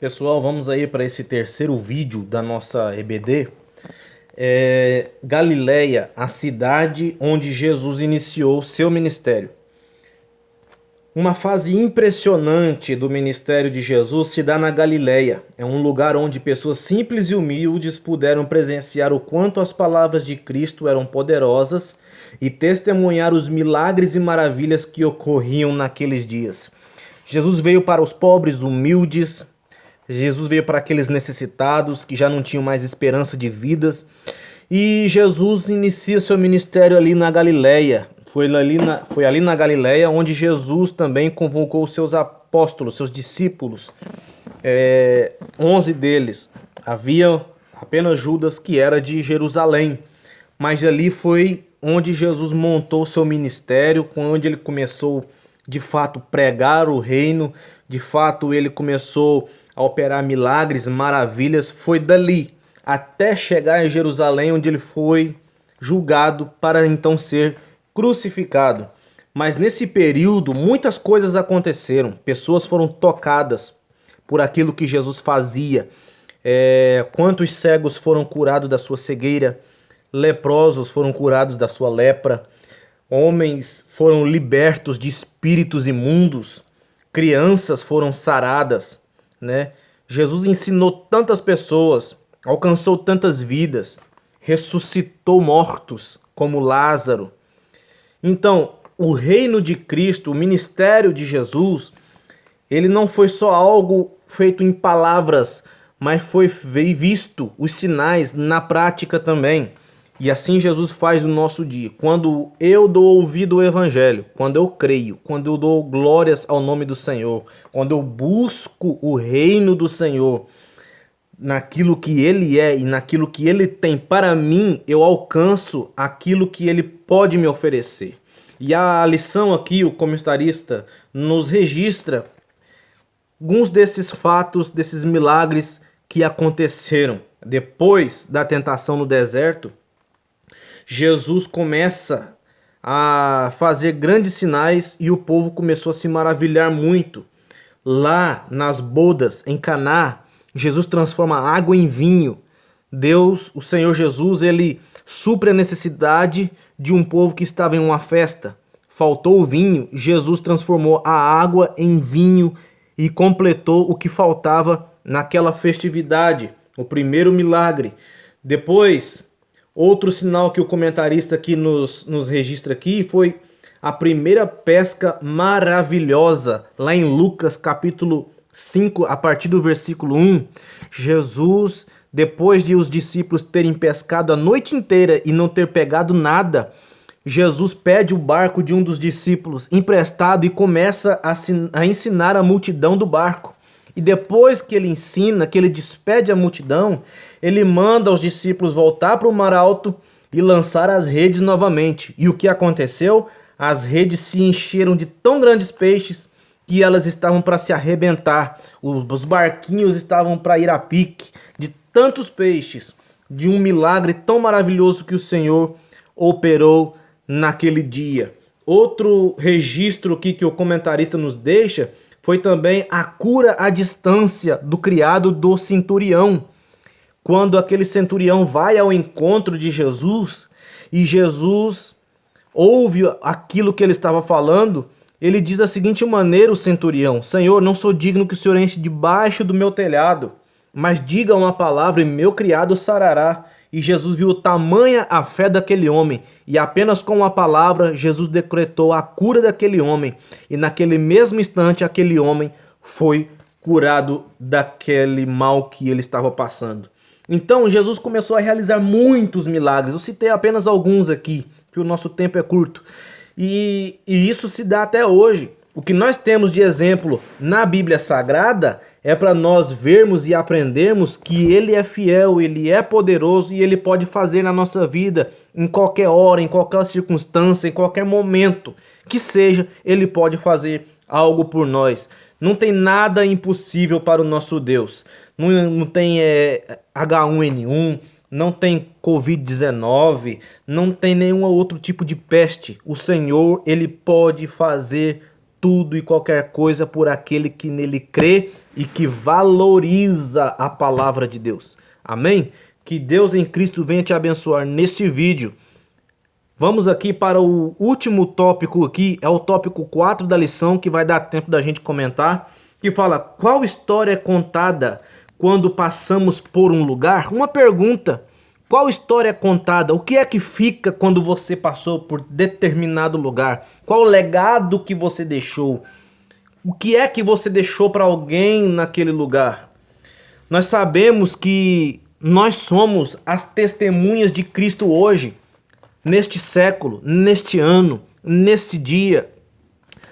Pessoal, vamos aí para esse terceiro vídeo da nossa EBD. Galileia, a cidade onde Jesus iniciou seu ministério. Uma fase impressionante do ministério de Jesus se dá na Galileia. É um lugar onde pessoas simples e humildes puderam presenciar o quanto as palavras de Cristo eram poderosas e testemunhar os milagres e maravilhas que ocorriam naqueles dias. Jesus veio para os pobres, humildes. Jesus veio para aqueles necessitados que já não tinham mais esperança de vidas. E Jesus inicia seu ministério ali na Galileia. Foi ali na Galileia onde Jesus também convocou os seus apóstolos, seus discípulos. 11 deles. Havia apenas Judas, que era de Jerusalém. Mas ali foi onde Jesus montou seu ministério, onde ele começou de fato pregar o reino, de fato ele começou a operar milagres, maravilhas. Foi dali até chegar em Jerusalém, onde ele foi julgado para então ser crucificado. Mas nesse período muitas coisas aconteceram, pessoas foram tocadas por aquilo que Jesus fazia. Quantos cegos foram curados da sua cegueira, leprosos foram curados da sua lepra, homens foram libertos de espíritos imundos, crianças foram saradas, né? Jesus ensinou tantas pessoas, alcançou tantas vidas, ressuscitou mortos como Lázaro. Então, o reino de Cristo, o ministério de Jesus, ele não foi só algo feito em palavras, mas foi visto os sinais na prática também. E assim Jesus faz no nosso dia. Quando eu dou ouvido ao Evangelho, quando eu creio, quando eu dou glórias ao nome do Senhor, quando eu busco o reino do Senhor, naquilo que Ele é e naquilo que Ele tem para mim, eu alcanço aquilo que Ele pode me oferecer. E a lição aqui, o comentarista nos registra alguns desses fatos, desses milagres que aconteceram. Depois da tentação no deserto, Jesus começa a fazer grandes sinais e o povo começou a se maravilhar muito. Lá nas bodas em Caná, Jesus transforma água em vinho. Deus, o Senhor Jesus, ele supre a necessidade de um povo que estava em uma festa. Faltou o vinho, Jesus transformou a água em vinho e completou o que faltava naquela festividade. O primeiro milagre. Depois, outro sinal que o comentarista aqui nos registra aqui foi a primeira pesca maravilhosa, lá em Lucas capítulo 5, a partir do versículo 1. Jesus, depois de os discípulos terem pescado a noite inteira e não ter pegado nada, Jesus pede o barco de um dos discípulos emprestado e começa a ensinar a multidão do barco. E depois que ele ensina, que ele despede a multidão, ele manda os discípulos voltar para o mar alto e lançar as redes novamente. E o que aconteceu? As redes se encheram de tão grandes peixes que elas estavam para se arrebentar. Os barquinhos estavam para ir a pique de tantos peixes, de um milagre tão maravilhoso que o Senhor operou naquele dia. Outro registro aqui que o comentarista nos deixa foi também a cura à distância do criado do centurião. Quando aquele centurião vai ao encontro de Jesus e Jesus ouve aquilo que ele estava falando, ele diz da seguinte maneira, o centurião: Senhor, não sou digno que o Senhor entre debaixo do meu telhado, mas diga uma palavra e meu criado sarará. E Jesus viu tamanha a fé daquele homem, e apenas com uma palavra Jesus decretou a cura daquele homem, e naquele mesmo instante aquele homem foi curado daquele mal que ele estava passando. Então Jesus começou a realizar muitos milagres. Eu citei apenas alguns aqui, que o nosso tempo é curto. E isso se dá até hoje. O que nós temos de exemplo na Bíblia Sagrada é para nós vermos e aprendermos que Ele é fiel, Ele é poderoso e Ele pode fazer na nossa vida, em qualquer hora, em qualquer circunstância, em qualquer momento que seja, Ele pode fazer algo por nós. Não tem nada impossível para o nosso Deus. Não tem H1N1, não tem Covid-19, não tem nenhum outro tipo de peste. O Senhor, Ele pode fazer tudo e qualquer coisa por aquele que nele crê e que valoriza a palavra de Deus. Amém? Que Deus em Cristo venha te abençoar neste vídeo. Vamos aqui para o último tópico aqui, é o tópico 4 da lição, que vai dar tempo da gente comentar, que fala: qual história é contada quando passamos por um lugar? Uma pergunta. Qual história é contada? O que é que fica quando você passou por determinado lugar? Qual o legado que você deixou? O que é que você deixou para alguém naquele lugar? Nós sabemos que nós somos as testemunhas de Cristo hoje, neste século, neste ano, neste dia.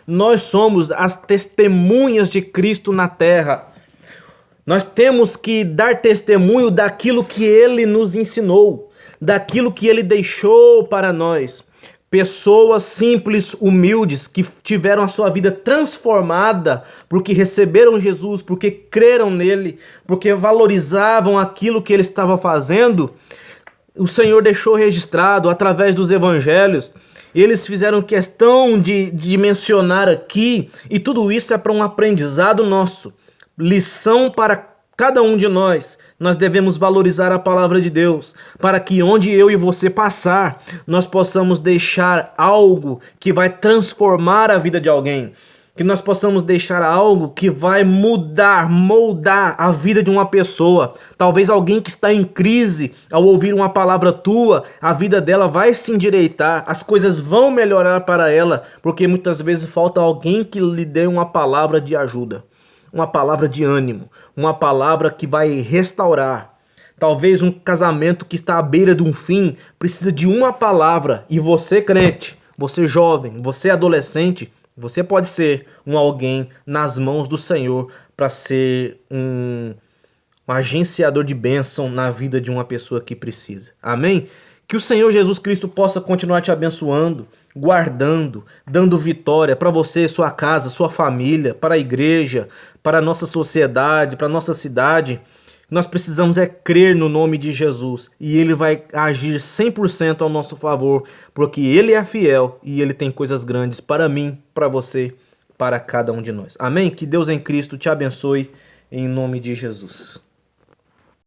Nós somos as testemunhas de Cristo na terra. Nós temos que dar testemunho daquilo que Ele nos ensinou, daquilo que Ele deixou para nós. Pessoas simples, humildes, que tiveram a sua vida transformada porque receberam Jesus, porque creram nele, porque valorizavam aquilo que Ele estava fazendo. O Senhor deixou registrado através dos evangelhos. Eles fizeram questão de mencionar aqui, e tudo isso é para um aprendizado nosso. Lição para cada um de nós. Nós devemos valorizar a palavra de Deus, para que onde eu e você passar, nós possamos deixar algo que vai transformar a vida de alguém. Que nós possamos deixar algo que vai mudar, moldar a vida de uma pessoa. Talvez alguém que está em crise, ao ouvir uma palavra tua, a vida dela vai se endireitar, as coisas vão melhorar para ela, porque muitas vezes falta alguém que lhe dê uma palavra de ajuda, uma palavra de ânimo, uma palavra que vai restaurar. Talvez um casamento que está à beira de um fim precisa de uma palavra, e você, crente, você jovem, você adolescente, você pode ser um alguém nas mãos do Senhor para ser um agenciador de bênção na vida de uma pessoa que precisa. Amém? Que o Senhor Jesus Cristo possa continuar te abençoando, guardando, dando vitória para você, sua casa, sua família, para a igreja, para a nossa sociedade, para a nossa cidade. Nós precisamos crer no nome de Jesus, e Ele vai agir 100% ao nosso favor, porque Ele é fiel e Ele tem coisas grandes para mim, para você, para cada um de nós. Amém? Que Deus em Cristo te abençoe, em nome de Jesus.